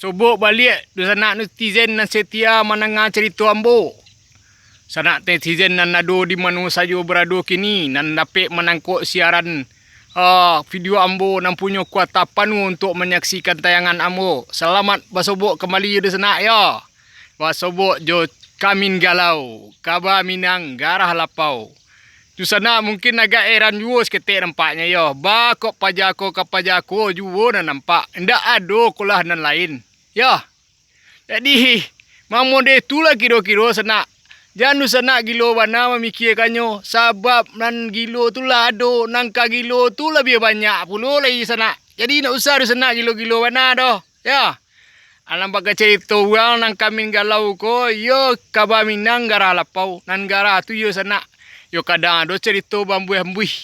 Sobok balik du sanak netizen nan setia menengah cerita ambo. Sanak netizen nan nado di mana sayo berado kini nan dapat menangkuk siaran video ambo nan punya kuasa penuh untuk menyaksikan tayangan ambo. Selamat bersobok kembali di sanak ya. Bersobok jo kamin galau, kaba minang garah lapau. Tu sana mungkin agak heran juga seketik nampaknya ya. Ba kok pajako ke pajako juga nan nampak. Ndak ada kulah nan lain. Ya. Jadi mamo de tu lah kira-kira sana. Jangan sana gilo bana memikirkannya. Sebab nan gilo tu lah ada. Nangka gilo tu lebih banyak pula lagi sana. Jadi nak usah sana gilo-gilo bana dah. Ya. Alam bagai cerita orang nang kamin galau ko. Yo kaba minang garah lapau. Nan garah tu yo sana. Yo kadang ada cerita bambuih-bambuih.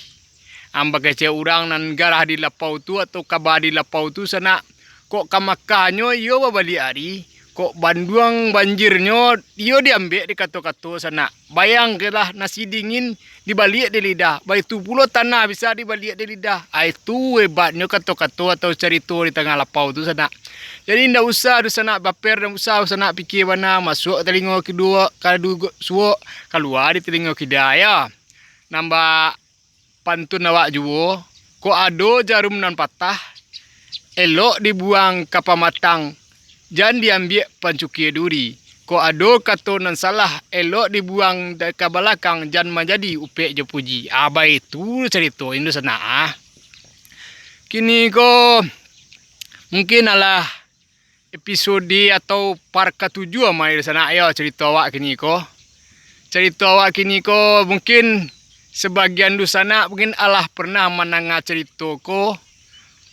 Bagai cerita orang nan garah di lapau tu atau kaba di lapau tu sana. Kok kamakanyo yo babali hari. Kok banduang banjirnya yo diambil di kato-kato sana. Bayangkanlah nasi dingin dibalik di lidah. Baik tu pula tanah bisa dibalik di lidah. Itu hebatnya kato-kato atau cerita di tengah lapau tu sana. Jadi ndak usah du sana baper, ndak usah sana fikir mana masuk telinga kedua, kalau suak keluar di telinga kida ya. Nambah pantun awak juga. Kok ada jarum nan patah, elok dibuang ke pamatang. Jangan diambil pancukia duri. Kok ada kata nan salah, elok dibuang ke belakang. Jangan menjadi upek je puji. Abai itu cerita ini sana. Kini ko mungkin alah episode atau part ke-7 mai sana ya cerita awak kini ko. Cerita awak kini ko mungkin sebagian du sana mungkin alah pernah mendengar cerita ko.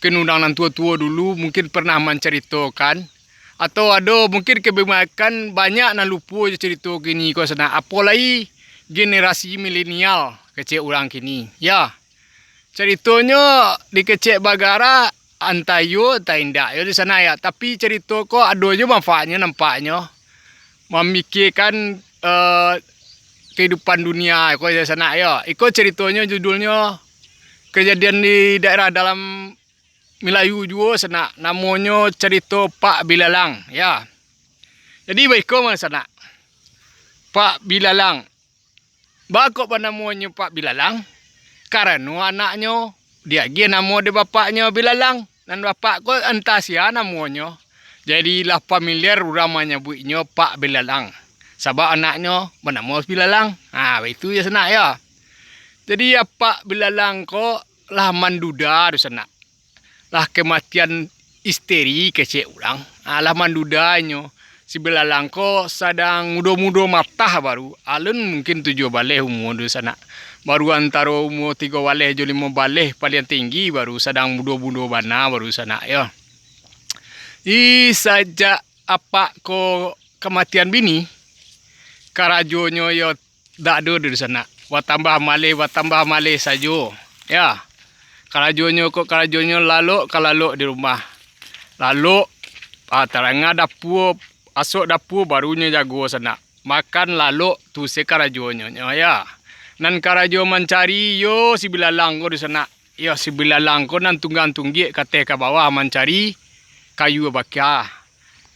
Kenudang nan tua-tua dulu mungkin pernah menceritakan. Atau ada mungkin kebanyakan banyak nan lupa je cerita kini ko sana. Apalagi generasi milenial kecil orang kini. Ya. Ceritanya di kecil bagara antayo tak indah yo di sana ya. Tapi cerita ko ada je manfaatnya nampaknya. Memikirkan kehidupan dunia ko di sana ya. Iko ceritanya judulnya kejadian di daerah dalam Melayu juga sana. Namanya cerita Pak Bilalang ya. Jadi baik ko mana sana. Pak Bilalang. Bakok apa namanya Pak Bilalang? Karena anaknya dia nama dia bapaknya Bilalang. Dan bapak ko Antasia namanya. Jadilah familiar orang menyebutnya Pak Bilalang. Sebab anaknya bernama Bilalang. Itu ya sana ya. Jadi ya Pak Bilalang ko lah manduda di sana. Lah kematian isteri kecil orang. Lah mandudanya. Si Bilalang ko sedang muda-muda matah baru. Alun mungkin 7 balih umur di sana. Baru antara umur 3 balih je 5 balih paling tinggi baru sedang muda-muda bana baru sana ya. Saja apa ko kematian bini karajonyo yo dak ada di sana. Watambah malih saja. Ya. Karajonyo lalu di rumah. Lalu terangga dapur asuk dapur barunya jago sana. Makan lalu tu se karajonyo ya. Nan karajo mencari yo si Bilalang ko di sana. Yo si Bilalang ko nan tunggang-tunggik kate ke bawah mencari kayu bakar.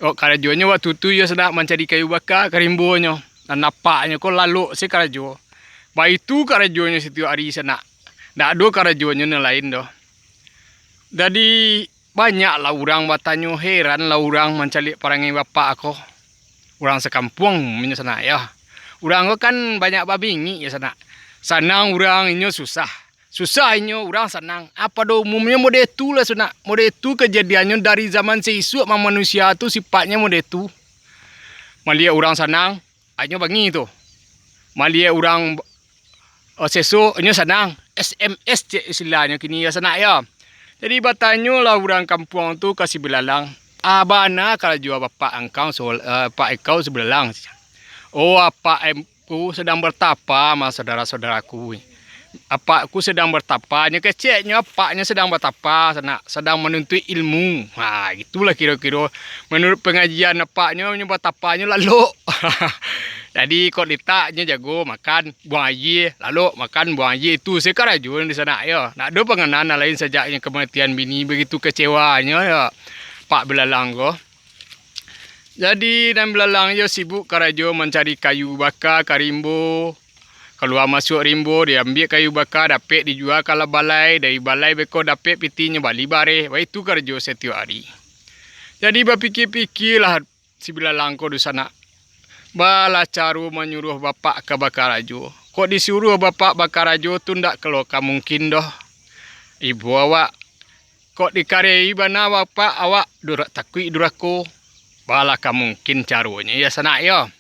Oh karajonyo waktu tu yo sana mencari kayu bakar kerimbonyo. Dan napaknya ko lalu si karajo. Baik tu karajonyo setiap hari sana. Ndak ada karajonyo yang lain doh. Jadi banyak lah orang bertanya heran lah orang mencari perangai bapak aku. Orang sekampung punya sana ya. Orang ko kan banyak babingi ya sana. Senang orang ini susah. Susah ini orang senang. Apa do umumnya mode itu lah sana. Mode itu kejadiannya dari zaman seisuk manusia tu sifatnya mode itu. Malia orang senang, hanya bangi tu. Malia orang sesuk ini senang. SMS je istilahnya kini ya sana ya. Jadi bertanya lah orang kampung tu kasih Bilalang. Abana kalau jual bapak engkau pak engkau Bilalang. Oh apa aku sedang bertapa sama saudara-saudaraku. Apakku sedang bertapa, nya keceknya apaknya sedang bertapa, sedang menuntut ilmu. Itulah kira-kira menurut pengajian apaknya bertapanya lalu. Jadi kok letaknya jago makan buang air, lalu makan buang air itu sekarang juga di sana ya. Nak ada pengenalan lain sejaknya kematian bini begitu kecewanya ya Pak Bilalang ko. Jadi dan belalang yo sibuk karajo mencari kayu bakar karimbo. Keluar masuk rimbo, dia ambil kayu bakar, dapat dijual ke balai. Dari balai beko dapat pitinya balik bareh. Wah itu kerja setiap hari. Jadi berpikir-pikirlah si belalang ko di sana. Bala caru menyuruh bapak ke bakar rajo. Kok disuruh bapak bakar rajo tu ndak kalau mungkin doh. Ibu awak kok dikarei bana bapak awak durak takui durako. Bala mungkin carunya ya sana ya.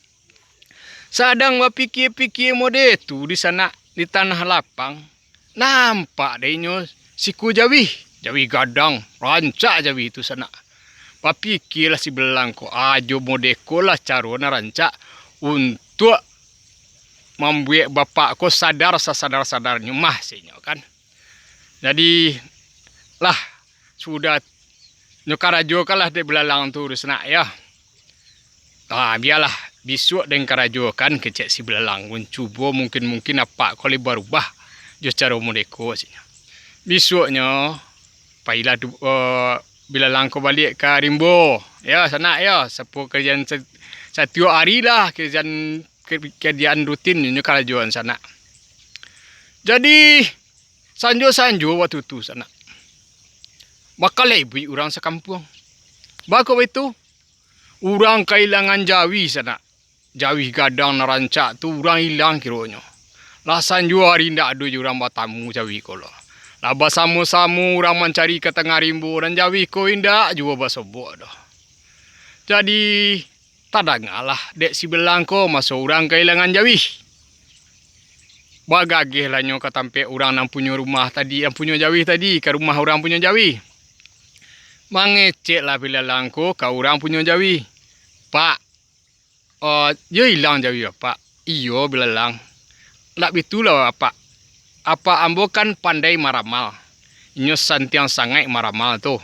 Sadang berpikir-pikir mode tu di sana di tanah lapang. Nampak denyo siku jawi. Jawi gadang. Rancak jawi itu sana. Berpikirlah si belang ko. Ajo mode ko lah caruna rancak. Untuk membuat bapak ko sadar sadarnya mah sinyo kan. Jadi lah sudah nyokarajo kalah de belalang tu di sana ya. Biarlah besok dan karajo kan kecek si belalang mencuba mungkin apa kalau berubah jo cara modeko sini. Besoknya pailah belalang ko balik ke rimbo ya sana ya sepo kerjaan setiap hari lah kerjaan rutin ni karajoan sana. Jadi sanjo waktu tu sana. Bakal ibu orang sekampung. Bako itu orang kehilangan jawi sana. Jawi gadang narancak tu orang hilang kiranya. Lah sanjo hari ndak ada orang bertamu jawi ko lah. Lah bersama-sama orang mencari ke tengah rimbo dan jawi ko indak juga bersobok dah. Jadi tak dengarlah dek si belang ko masa orang kehilangan jawi. Bagagih lah nyo ketampe orang yang punya rumah tadi, yang punya jawi tadi ke rumah orang punya jawi. Mangecek lah belalang ko ke orang punya jawi. Pak, dia hilang jawi pak. Iyo belalang. Lak bitulah pak. Apa ambo kan pandai maramal. Inyo santiang sangai maramal tu.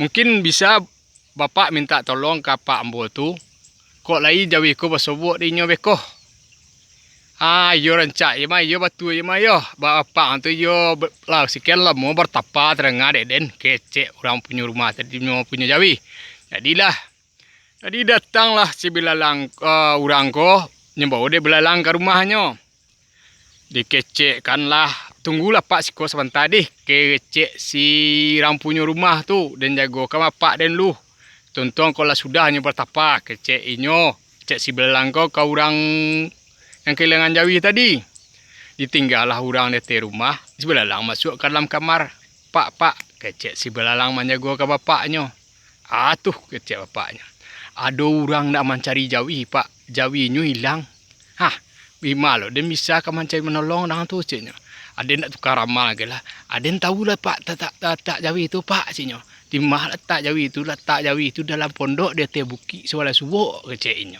Mungkin bisa bapak minta tolong ke pak ambo tu. Kok lai jawi ko bersobok di inyo beko. Yo rancak ya mah yo batu ya mah yo. Bapak tu yo lah sekian lah mau bertapa terengah den kecek orang punya rumah tadi punya jawi. Jadi datanglah si belalang orang ko nyembau de belalang ke rumahnya. Dikecekkanlah, tunggulah pak siko sebentar deh kecek si orang punya rumah tu dan jago ke bapak dan lu. Tonton kalau sudah hanya bertapa kecek inyo, cek si belalang ko ke orang yang kehilangan jawi tadi. Ditinggallah orang di rumah. Si belalang masuk ke dalam kamar. Pak, kecek si belalang menjaga ke bapaknya. Tuh kecek bapaknya. Ada orang nak mencari jawi, pak. Jawinya hilang. Bima lo. Dia bisa ke mencari menolong dengan tu ceknya. Ada nak tukar ramal ke lah. Ada yang tahu lah pak. Tak jawi itu pak ceknya. Di mana letak jawi itu dalam pondok dia bukit sebelah subuk keceknya.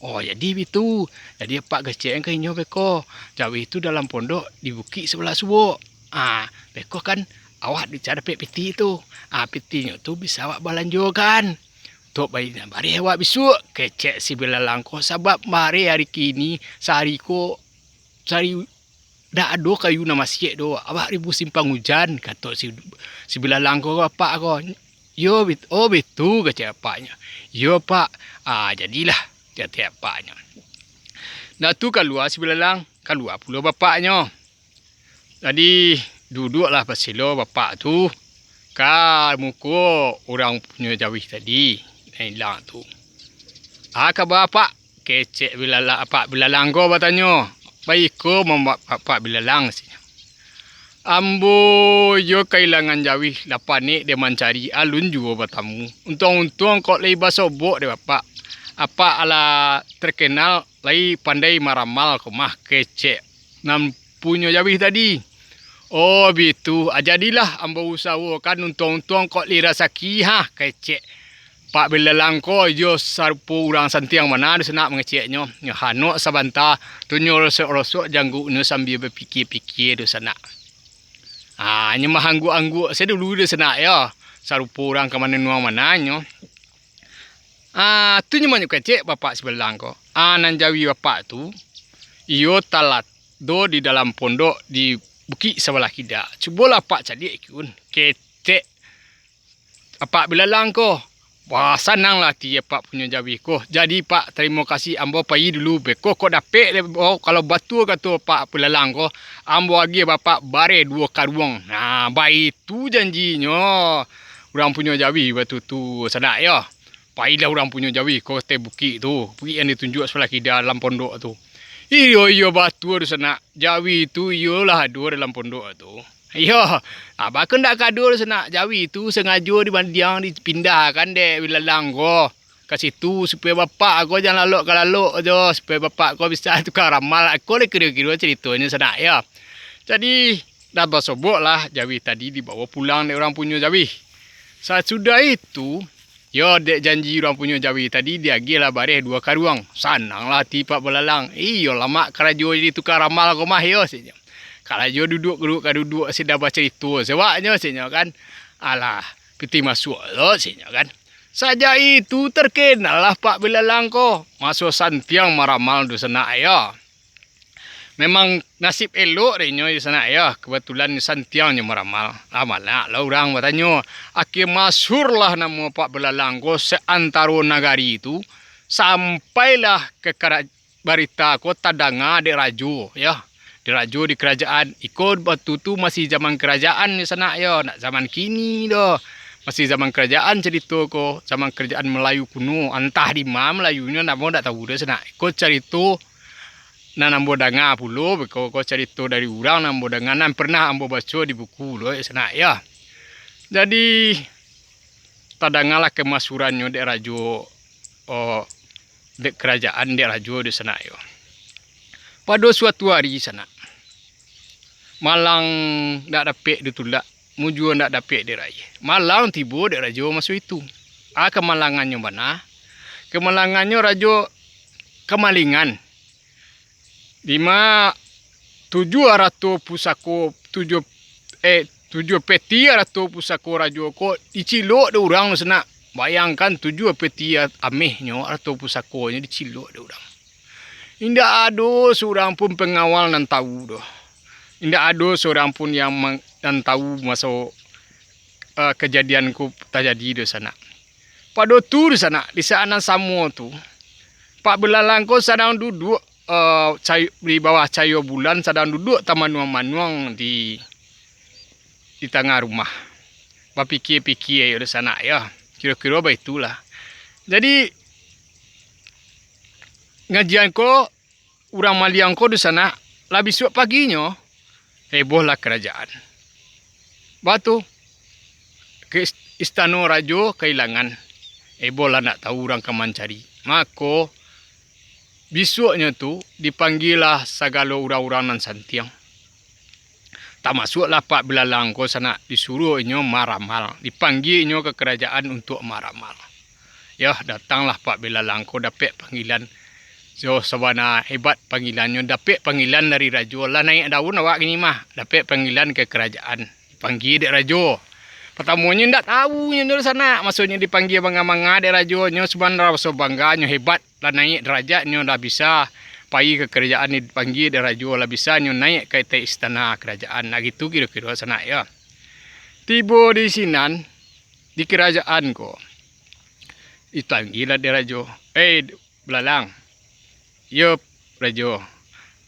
Jadi itu. Jadi pak kecek ke inyo beko. Jawi itu dalam pondok di bukit sebelah subuk. Beko kan awak bicara peti itu. Petinya tu bisa awak belanjakan. Tok bayi mari awak besok kecek si belalang ko sebab mari hari kini sehari ko sehari dak ada kayu na masjid do. Awak ribu simpang hujan kata si belalang ko bapak ko. Yo betul kecek bapaknya. Yo pak. Jadilah tiap-tiap bapaknya. Nah tu keluar si belalang, keluar pula bapaknya. Jadi duduklah pasilo bapak tu ka muka orang punya jawi tadi. Hilang tu. Khabar pak? Kecek belalang ko bertanya. Baik ko bapak belalang sih. Ambo yo kehilangan jawi. Lepas ni dia mencari alun juga bertamu. Untung-untung kok lagi basobok dia bapak. Apa ala terkenal lagi pandai maramal ko mah kecek nam punya jawi tadi. Begitu. Jadilah ambo usaha kan untung-untung kok li rasaki kecek. Pak belalang ko yo sarpu orang santiang mana dia nak mengeceknya. Hanok sabanta tunyo rosok-rosok janggu sambil berfikir-fikir di sana. Nya mahanggu-anggu saya dulu di sana ya. Sarpu orang ke mana nuang mananya. Tu nya banyak kecek bapak sebelang ko. Nan jawi bapak tu iyo talat do di dalam pondok di bukit sebelah kida. Cubalah pak cari ikun kecek bapak belalang ko. Wah, senang lah ti Pak punya jawi ko. Jadi Pak, terima kasih ambo pai dulu beko ko dapet kalau batu kata Pak pelalang ko, ambo lagi bapak bare 2 karung. Nah, baik tu janjinya. Orang punya jawi batu tu sedak ya. Pai lah orang punya jawi ko te bukit tu. Bukit yang ditunjuk sebelah kiri dalam pondok tu. Iyo batu ada senak. Jawi tu iyalah ada dalam pondok tu. Yo, bahkan tak kadul senak jawi tu sengaja yang dipindahkan dek bila langgo ke situ supaya bapak aku jangan lalok aja supaya bapak aku bisa tukar ramal aku le kira-kira ceritanya senak ya. Jadi dah bersobok lah jawi tadi dibawa pulang dek orang punya jawi. Sesudah itu, yo dek janji orang punya jawi tadi dia lah bareh 2 karuang. Sanang lah tipak belalang. Iyo lama kerajo jadi tukar ramal aku mah yo sih. Kalau dia duduk saya dah baca itu sewaknya sihnya kan. Alah, piti masuk lo sihnya kan. Saja itu terkenal lah Pak Belalang ko. Masuk santiang maramal di sana ya. Memang nasib elok renyo di sana ya. Kebetulan santiangnya maramal. Amalnya lah orang bertanya. Akhir masyhur lah nama Pak Belalang ko seantaro nagari itu. Sampailah ke berita ko tadanga de rajo ya. Dirajo di kerajaan ikut batu tu masih zaman kerajaan di sana ya, nak zaman kini doh. Masih zaman kerajaan cerita ko, zaman kerajaan Melayu kuno, entah di mana Melayunya nak mau tak tahu dah sana. Ikut cerita na nambo danga pulo, ko cerita dari orang nambo danga nan pernah ambo baca di buku loh di sana ya. Jadi tadangalah kemasyhurannya dek rajo dek kerajaan dek rajo di sana ya. Pada suatu hari sana malang tak dapat ditulak, mujur tak dapat dirai. Malang tiba dek rajo masuk itu. Kemalangannya mana? Kemalangannya rajo kemalingan. 700 pusako 7 peti 700 pusako rajo ko dicilok de orang sana. Bayangkan 7 peti amehnya atau pusakonya dicilok de orang. Indah ada seorang pun pengawal nan tahu doh. Indah ada seorang pun yang nan tahu masa kejadianku terjadi di sana. Pada tu di sana, di sana sama tu, Pak Belalang ko sedang duduk di bawah cahaya bulan, sedang duduk manuang-manuang di tengah rumah. Berfikir-fikir di sana ya. Kira-kira begitulah. Jadi ngajian ko orang Maliang ko di sana lebih suap paginya hebohlah kerajaan. Batu ke istana rajo kehilangan. Hebohlah nak tahu orang keman cari. Maka besoknya tu dipanggillah segala orang-orang nan santiang. Tak masuklah Pak Belalang ko sana disuruhnya maramal. Dipanggilnya ke kerajaan untuk maramal. Ya datanglah Pak Belalang ko dapat panggilan. So sabana hebat panggilannya, dapat panggilan dari rajo lah naik daun awak gini mah, dapat panggilan ke kerajaan, dipanggil dek rajo. Pertamanya ndak tahu nya dari sana, maksudnya dipanggil bangga-bangga dek rajo nya sebenarnya rasa bangganya hebat lah naik derajatnya dah bisa pergi ke kerajaan dipanggil dek rajo lah bisa nya naik ke istana kerajaan. Nah gitu kira-kira sana ya. Tiba di sinan di kerajaan ko. Dipanggil lah dek rajo. Belalang. Yup, rajo.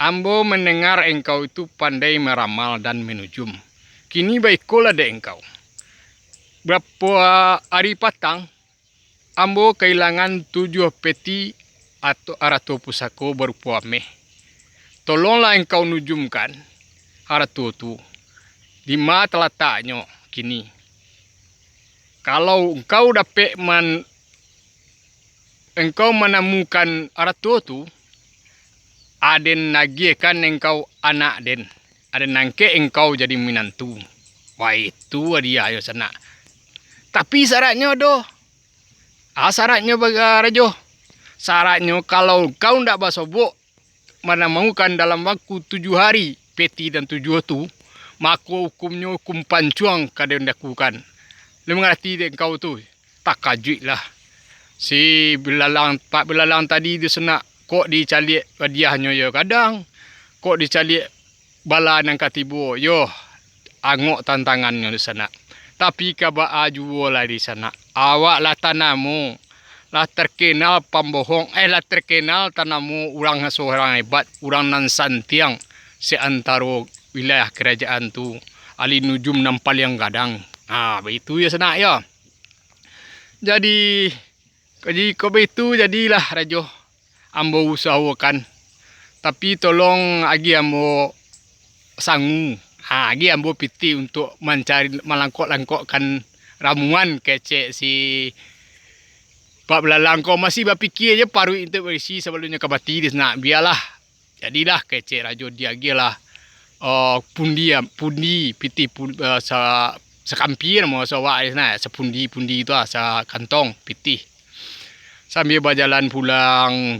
Ambo mendengar engkau itu pandai meramal dan menujum. Kini baiklah dek engkau. Berapa hari patang, ambo kehilangan 7 peti atau pusako berupa ameh. Tolonglah engkau nujumkan haratu tu. Di mana terletaknya kini. Kalau engkau dapat engkau menemukan haratu tu, aden nagihkan engkau anak den. Aden nangke engkau jadi minantu. Wah itu dia ayo sana. Tapi syaratnya doh. Syaratnya bagi rajo. Syaratnya kalau kau ndak basobok menemukan dalam waktu 7 hari peti dan 7 tu, maka hukumnya hukum pancuang kada lakukan. Lu mengerti dek kau tu? Tak kajik lah. Si Belalang, Pak Belalang tadi dia senak kok dicalik hadiahnya yo kadang. Kok dicalik bala nang katibo yo angok tantangannya di sana. Tapi kaba ajuo lah di sana. Awak lah tanamu. Lah terkenal pembohong. Lah terkenal tanamu orang seorang hebat. Orang nan santiang. Seantara wilayah kerajaan tu. Ali nujum nampal yang gadang. Begitu ya sana ya. Jadi kau begitu jadilah rajo. Ambo usahakan. Tapi tolong agi ambo sangu. Agi ambo piti untuk mencari melangkok-langkokkan ramuan kecek si Pak Belalang. Kau masih berfikir je paru itu berisi sebelumnya kabati di sana. Biarlah. Jadilah kecek rajo dia gilah. Pundi piti sekampir mau sawa di sana. Sepundi itu sa kantong piti. Sambil berjalan pulang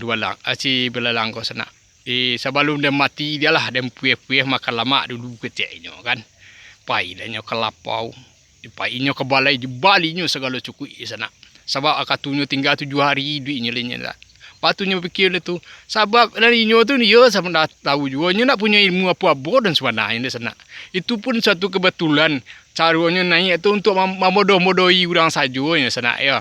si Belalang kau sana. Sebelum dia mati dia lah dia puih-puih makan lama dulu keceknya kan. Pailanya ke lapau. Pailnya ke balai di balinya segala cukup di sana. Sebab akatunya tinggal 7 hari duitnya lainnya. Patunya fikir tu sebab larinya tu dia sama dah tahu juga nya nak punya ilmu apa-apa dan sebenarnya di sana. Itu pun satu kebetulan caranya naik tu untuk memodoh-modohi orang saja di sana ya.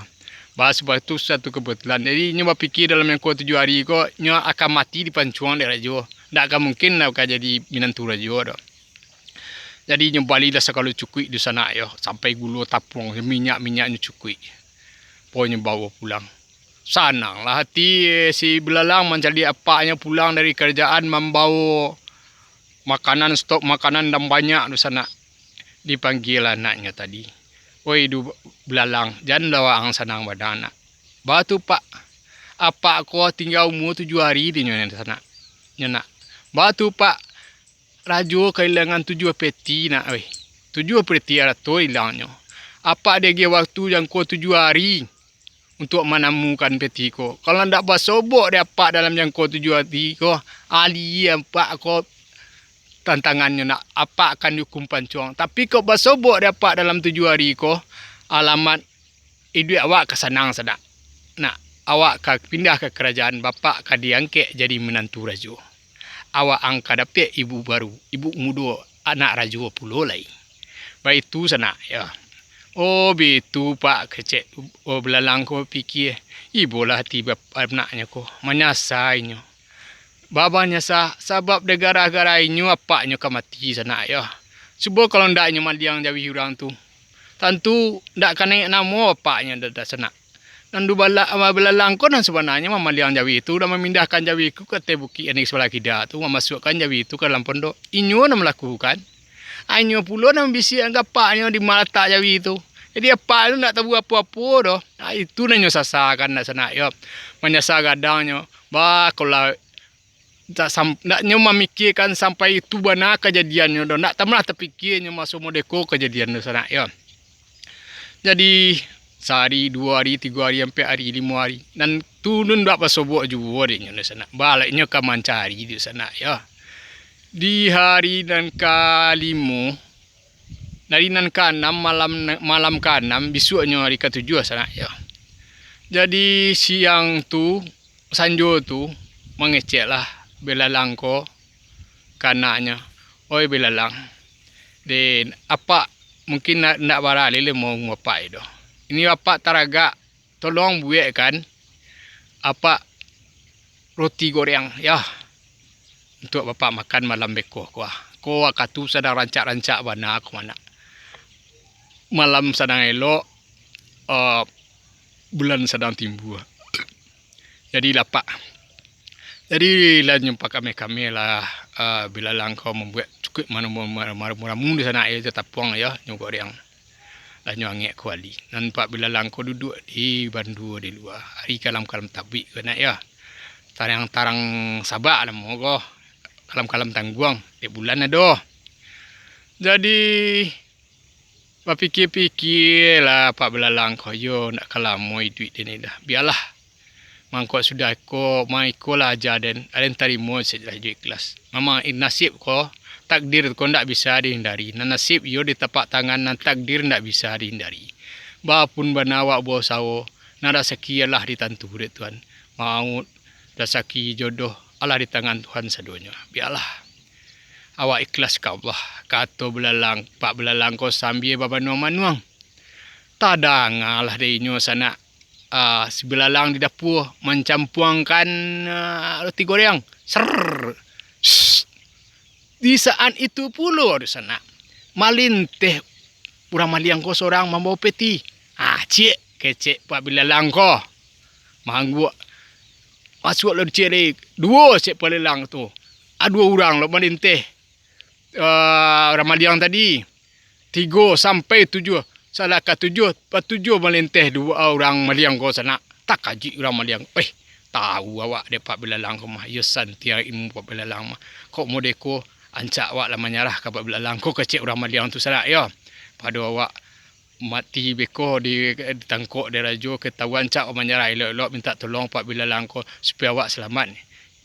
Sebab itu satu kebetulan. Jadi nyoba fikir dalam yang 7 hari ko nyo akan mati di pancuang dia rajo. Tak akan mungkin nak jadi minantu rajo dah. Jadi nyoba balik dah sekali cukup di sana ya sampai gulu tapung minyak-minyaknya cukup. Pokoknya bawa pulang. Sananglah hati si Belalang mencari apanya pulang dari kerjaan membawa makanan stok makanan dan banyak di sana. Dipanggil anaknya tadi. Oi du Belalang, jangan lawa ang sanang badana. Batu pak, apa kau tinggal umur 7 hari di sana? Nyana. Batu pak, rajo kehilangan 7 peti nak, 7 peti ada tu hilangnya. Apa dia waktu yang kau 7 hari untuk menemukan peti ko? Kalau ndak basobok dia pak dalam yang kau 7 hari ko, ali yang pak kau tantangannya nak apa akan dihukum pancuang. Tapi kau basobok dapat dalam 7 hari ko alamat hidup awak kesenang sedap. Nak awak pindah ke kerajaan bapak ka diangkat jadi menantu raja. Awak angkat dapat ibu baru, ibu muda anak raja pula lain. Baik itu sana ya. Begitu pak kecek. Belalang ko fikir ibu lah hati anaknya ko menyasainya. Babanya sebab negara-negara ini apanya mati sana ya. Sebab kalau ndaknya maliang jawi orang tu. Tentu ndak akan naik nama apanya dah sana. Dan Belalang ko dan sebenarnya maliang jawi itu dah memindahkan jawi itu ke Tebuki yang sebelah kita tu memasukkan jawi itu ke dalam pondok. Inyo nak melakukan. Inyo pula nak bisi anggap apanya di mata jawi itu. Jadi apa itu ndak tahu apa-apa dah. Itu nanyo sasakan dah sana ya. Menyasar gadangnya. Kalau tak nyo memikirkan sampai itu benar kejadiannya dah. Tak pernah terfikirnya masuk modeko kejadian di sana ya. Jadi sehari, 2 hari, 3 hari, 4 hari, 5 hari dan turun tak pasobok juga di sana. Baliknya ke mencari di sana ya. Di hari dan ke-5 dari nan ke-6 malam ke-6 besoknya hari ke-7 sana ya. Jadi siang tu sanjo tu mengecek lah Belalang ko kanaknya. Oi Belalang. Dan apa mungkin nak barali le mau apa itu. Ini apa taraga tolong buatkan apa roti goreng ya. Untuk bapak makan malam beko ko. Ko akatu sedang rancak-rancak bana aku mana. Malam sedang elok bulan sedang timbul. Jadi lapak. Jadi lah jumpa kami lah Belalang kau membuat cukup muramu di sana ya tapuang ya nyogok yang lah nyangek kuali. Dan Pak Belalang kau duduk di bandu di luar. Hari kalam-kalam tabik kena ya. Tarang-tarang sabak lah mogo. Kalam-kalam tangguang di bulan ada. Jadi berfikir-fikir lah Pak Belalang kau yo nak kalam moi duit ini dah. Biarlah. Mangkok sudah ko mai ko lah aja dan alen tarimo sejalah je ikhlas. Mama nasib ko takdir ko ndak bisa dihindari. Nasib yo di tapak tangan nan takdir ndak bisa dihindari. Bapun banawak bawa sawo nada sekialah ditantu dek Tuhan. Maut dasaki jodoh Allah di tangan Tuhan sadonya. Biarlah. Awak ikhlas ke Allah. Kata Belalang, Pak Belalang ko sambil baba manuang. Tadangalah dinyo sana si belalang di dapur mencampuangkan roti goreng. Ser. Di saat itu pula di sana malinteh urang maliang ko seorang membawa peti. Cik kecek pak belalang ko. Manggu masuk lo cik dua cik belalang tu. Dua orang lo malinteh. Orang maliang tadi 3 sampai 7. Salah ke 7 melinteh 2 orang maliang ko sana. Tak kaji orang maliang. Tahu awak dia pak belalang ko mah. Ya santia ilmu pak belalang mah. Kok modeko ancak awak lah menyerah ke pak belalang ko kecik orang maliang tu sana ya. Pada awak mati beko di tangkok dia rajo ketahuan cak awak menyerah elok-elok minta tolong pak belalang ko supaya awak selamat.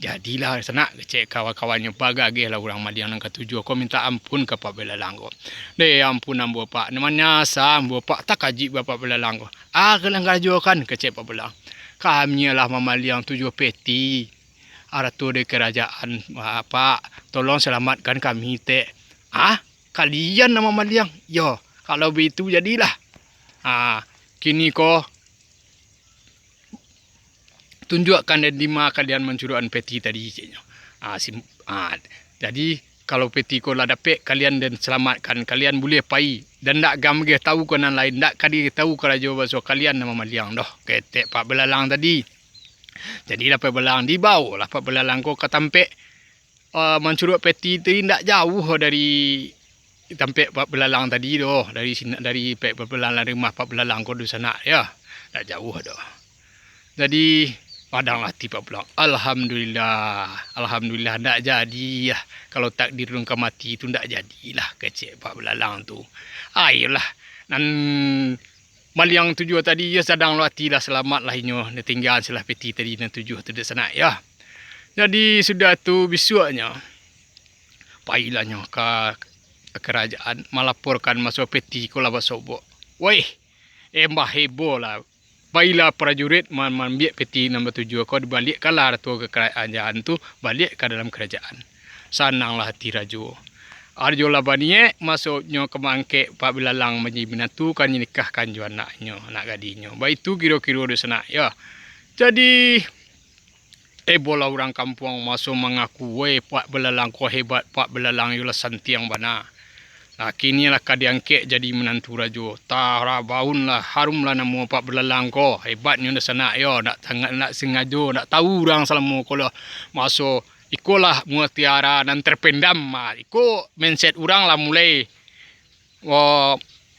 Jadilah sana kecek kawan-kawannya bagagih lah orang maliang yang ketujuh. Kau minta ampun ke pak belalang ko. Ampun ambo pak. Namanya sam ambo pak tak kaji bapak belalang ko. Kelang gajokan kecek pak belalang. Kami lah mamaliang 7 peti. Aratu di kerajaan pak. Tolong selamatkan kami te. Kalian nama maliang. Yo, kalau begitu jadilah. Kini ko tunjukkan di mana kalian mencurian peti tadi. Jadi kalau peti ko lah dapat kalian dan selamatkan, kalian boleh pai dan tak gamge tahu kanan lain, tak kadi tahu kalau jawab so kalian nama maliang doh. Ketek pak belalang tadi. Jadi lah pak belalang dibawa lah pak belalang ko ke tampek mencurut peti tadi tak jauh dari tampek pak belalang tadi doh, dari pak belalang rumah pak belalang ko di sana ya. Tak jauh doh. Jadi padang hati pak belalang. Alhamdulillah tak jadi ya. Kalau takdir rungka mati itu tak jadilah kecek pak belalang tu. Ayolah. Dan maliang 7 tadi ya sedang hati lah selamat lah inyo. Tinggal selah peti tadi dan 7 tu di sana ya. Jadi sudah tu besoknya pailahnya ke kerajaan melaporkan masuk peti ko lah basobok. Woi, mbah heboh lah. Baiklah prajurit mengambil peti nombor 7 kau dibalikkan lah tu ke kerajaan tu, balik ke dalam kerajaan. Sananglah hati rajo. Arjo labaniye masuknya ke mangkek pak belalang menjadi binatu kan nikahkan jo anaknya, anak gadisnya. Baik itu kira-kira di sana ya. Jadi bola orang kampung masuk mengaku, "Weh pak belalang kau hebat, pak belalang yulah santiang bana." Kini lah diangkat jadi menantu rajo. Tara baun lah, harum lah nama pak belalang ko. Hebatnya di sana yo, nak sengaja, nak tahu orang selama ko lah masuk. Ikolah mutiara dan terpendam. Iko mindset orang lah mulai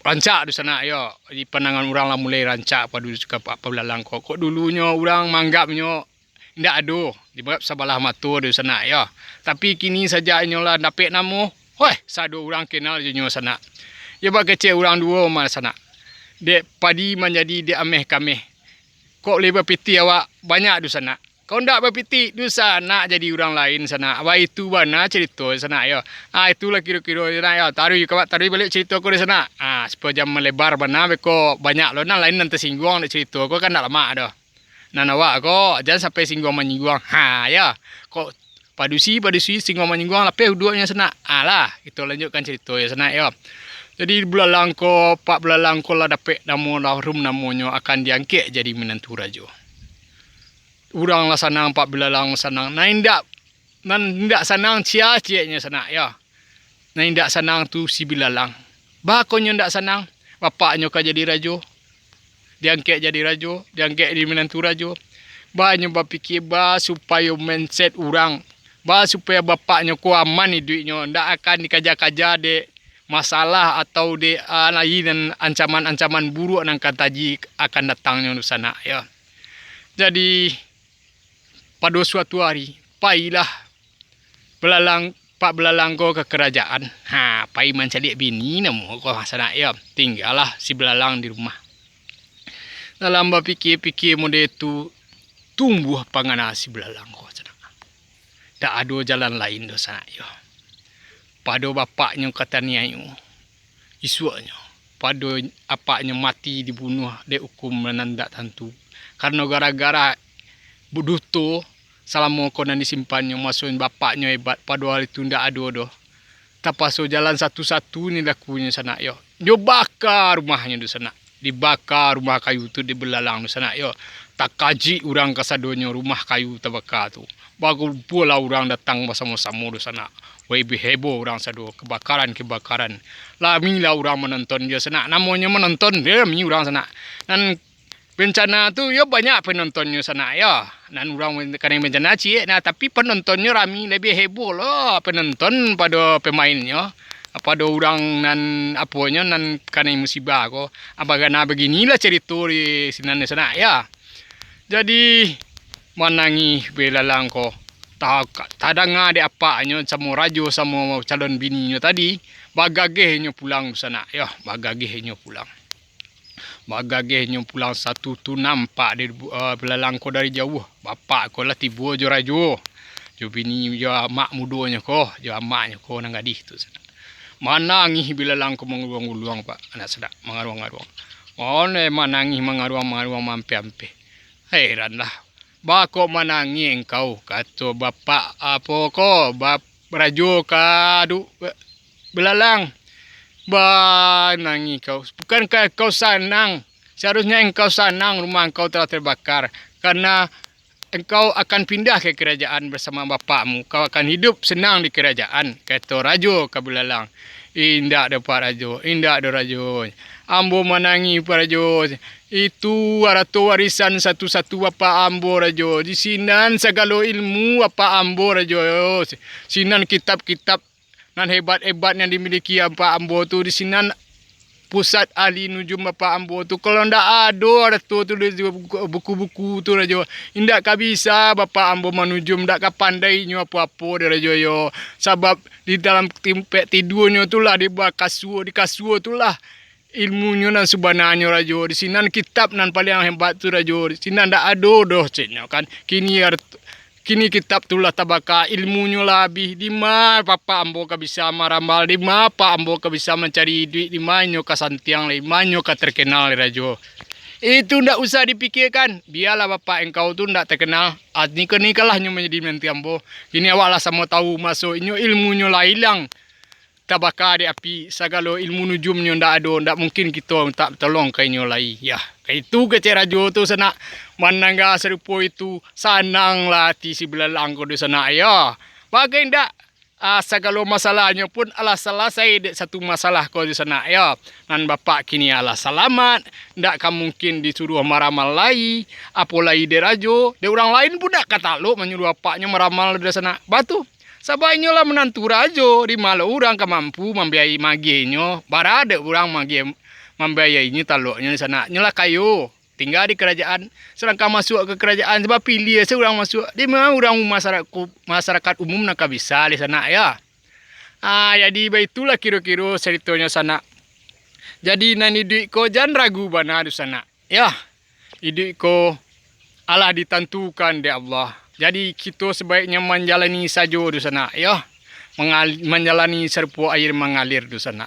rancak di sana yo. Di pandangan orang lah mulai rancak pada pak belalang ko. Kok dulunya orang manggapnya tidak ada di sebelah mata di sana ya. Tapi kini saja inyolah dapat nama. Sadu orang kenal je nyo sana. Ya bak kecil orang 2 mal sana. Dek padi menjadi dek ameh kameh. Kok leba piti awak banyak di sana. Kau ndak berpiti di sana jadi orang lain sana. Apa itu bana cerita sana ya. Itulah kira-kira sana ya. Taruh balik cerita ko di sana. Supaya jam melebar bana beko banyak lo lain nanti singgung nak cerita ko kan tak lama dah. Awak ko jangan sampai singgung menyinggung. Ya. Kok padusi singgung menyinggung lapeh duduknya sana. Lah, kita lanjutkan cerita ya sana ya. Jadi belalang ko, pak belalang ko lah dapat nama lahrum namanya akan diangkat jadi menantu raja. Urang lah sanang pak belalang sanang. Indak sanang cia-cianya sana ya. Indak sanang tu si belalang. Bakonnya indak sanang bapaknya ka jadi raja. Diangkat jadi raja, diangkat jadi menantu raja. Banyak berfikir supaya mindset orang supaya bapaknya ku aman hidupnya, ndak akan dikaja-kaja de masalah atau de lain dan ancaman-ancaman buruk yang kataji akan datangnya di sana ya. Jadi pada suatu hari pailah pak belalang ko ke kerajaan. Pai mencari bini namo ko sana ya. Tinggallah si belalang di rumah. Dalam berfikir-fikir mode itu tumbuh panganan si belalang ko sana. Tak ada jalan lain di sana ya. Pada bapaknya kata niayu, isuanya. Pada apaknya mati dibunuh, dia hukum menandak tentu. Karena gara-gara buduto, selama konan disimpannya, masukin bapaknya hebat. Pada hari itu tidak ada dah. Tak pasal jalan satu-satu ni lakunya sana ya. Dia bakar rumahnya di sana. dibakar rumah kayu tu di belalang tu sana yo. Tak kaji orang kasadonyo rumah kayu terbakar tu. Baru pula orang datang bersama-sama di sana. Lebih heboh orang sado kebakaran. Lami lah orang menonton dia sana. Namanya menonton dia mi orang sana. Dan bencana tu ya banyak penontonnya sana ya. Dan orang kadang bencana cik. Nah tapi penontonnya rami lebih heboh lah penonton pada pemainnya. Pada orang nan apanya nan kadang musibah ko. Abagana beginilah cerita di sini sana ya. Jadi manangi belalang ko. Tadang ada apanya sama rajo sama calon bininya tadi. Bagagehnya pulang sana ya. Bagagehnya pulang. Bagagehnya pulang satu tu nampak di belalang ko dari jauh. Bapak ko lah tiba jo rajo. Jo bini jo mak mudonya ko. Jo amaknya ko nang gadih tu sana. Manangi belalang ko mengulang-ulang pak. Anak sedak mengaruang-aruang. Manangi mengaruang-aruang mampe-ampe. Heran lah. Bako manangi engkau kata bapak apa ko rajo kadu belalang. Nangi kau. Bukankah kau senang? Seharusnya engkau senang rumah engkau telah terbakar. Karena engkau akan pindah ke kerajaan bersama bapakmu. Kau akan hidup senang di kerajaan. Kata rajo ke belalang. Indah ada Pak Rajo. Indah ada Rajo. Ambo manangi Pak Rajo. Itu harta warisan satu-satu Bapak Ambo Rajo. Di sinan segala ilmu Bapak Ambo Rajo. Sinan kitab-kitab nan hebat-hebat yang dimiliki Bapak Ambo tu. Di sinan pusat ahli nujum Bapak Ambo tu. Kalau ndak ada tu buku-buku tu Rajo. Indak ka bisa Bapak Ambo menujum. Ndak ka pandainya apa-apa dia Rajo yo. Sebab di dalam tempat tidurnya tu lah di bawah kasur. Di kasur tu lah ilmunya nan sebenarnya Rajo. Di sini kitab nan paling hebat tu Rajo. Di sini ndak ada doh ceknya kan. Kini kitab tu lah tabaka ilmunya lebih. Di mana Papa Ambo ka bisa meramal. Di mana Pak Ambo ka bisa mencari duit. Di mana ka santiang. Di mana ka terkenal Rajo. Itu ndak usah dipikirkan. Biarlah Bapak engkau tu ndak terkenal. Nikah lah menjadi menti Ambo. Kini awak lah sama tahu masuk. Ini ilmunya lah hilang. Tabaka di api segala ilmu nujumnya ndak ada. Ndak mungkin kita tak tolong kainyo lai. Ya, itu kecek Rajo tu sana. Manangga serupa itu sanang lah hati si belalang ko di sana ya. Bagai ndak segala masalahnya pun alah selesai satu masalah ko di sana ya. Dan bapak kini alah selamat. Ndak kan mungkin disuruh meramal lai. Apa lai de Rajo. De orang lain pun ndak kata lo menyuruh bapaknya meramal di sana. Batu. Sabainya lah menantu Rajo. Di malu orang kan mampu membiayai maginya. Barada orang membiayainya taluknya di sana. Nyalah kayu. Tinggal di kerajaan. Sedangkan masuk ke kerajaan sebab pilih seorang masuk. Di mana orang masyarakat umum nak bisa di sana ya. Jadi itulah kira-kira ceritanya sana. Jadi nani duit ko jangan ragu bana di sana. Ya. Duit ko Allah ditentukan di Allah. Jadi kita sebaiknya menjalani saja di sana ya. Menjalani serpu air mengalir di sana.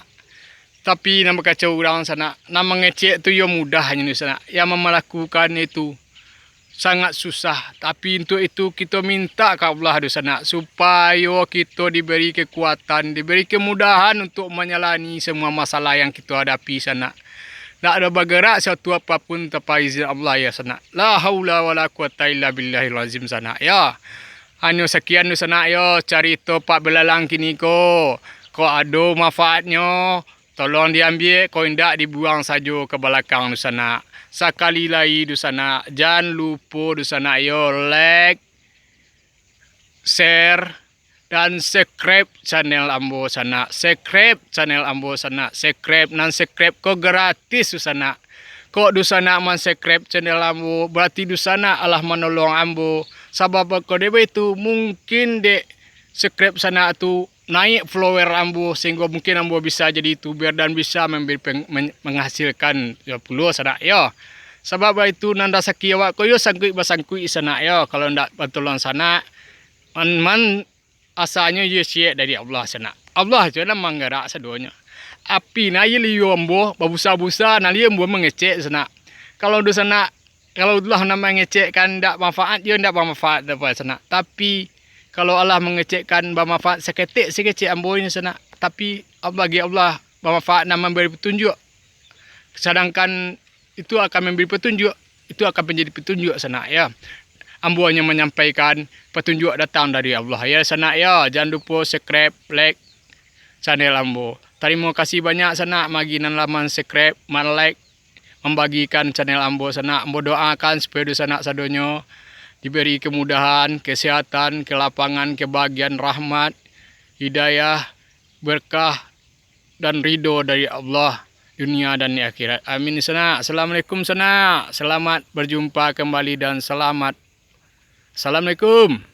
Tapi nama kacau orang sana, nama mengecek tu ya mudah hanya di sana. Yang melakukan itu sangat susah. Tapi untuk itu kita minta ke Allah di sana supaya kita diberi kekuatan, diberi kemudahan untuk menjalani semua masalah yang kita hadapi sana. Tak ada bergerak satu apapun tanpa izin Allah ya sana. La haula wala quwata illa billahil azim sana ya. Hanya sekian di sana ya cerita Pak Belalang kini ko. Ko ada manfaatnya. Tolong diambil, kau tidak dibuang saja ke belakang di sana. Sekali lagi di sana, jangan lupa di sana yo like, share dan subscribe channel Ambo sana. Subscribe channel Ambo sana. Subscribe dan subscribe kau gratis di sana. Kau di sana man subscribe channel Ambo, berarti di sana Allah menolong Ambo. Sebab kau debe itu mungkin dek subscribe sana tu naik follower Ambo sehingga mungkin Ambo bisa jadi YouTuber dan bisa menghasilkan ya puluh sana ya. Sebab itu nanda saki awak ko yo sangkui basangkui sana ya. Kalau ndak bantuan sana man asalnya yo siap dari Allah sana. Allah je lah menggerak sedonya. Api na liyo Ambo babusa-busa na liyo Ambo mengecek sana. Kalau di sana kalau Allah nama ngecek kan ndak manfaat yo ndak bermanfaat dapat sana. Tapi kalau Allah mengecekkan bermanfaat seketik sekecik Ambo ini sana. Tapi bagi Allah bermanfaat dan memberi petunjuk. Sedangkan itu akan memberi petunjuk, itu akan menjadi petunjuk sanak ya. Ambo hanya menyampaikan petunjuk datang dari Allah ya sanak ya. Jangan lupa subscribe, like channel Ambo. Terima kasih banyak sanak maginan laman subscribe, like, membagikan channel Ambo sanak. Ambo doakan supaya sanak sadonyo diberi kemudahan, kesehatan, kelapangan, kebahagiaan, rahmat, hidayah, berkah dan ridho dari Allah dunia dan di akhirat. Amin sanak. Assalamualaikum sanak. Selamat berjumpa kembali dan selamat. Assalamualaikum.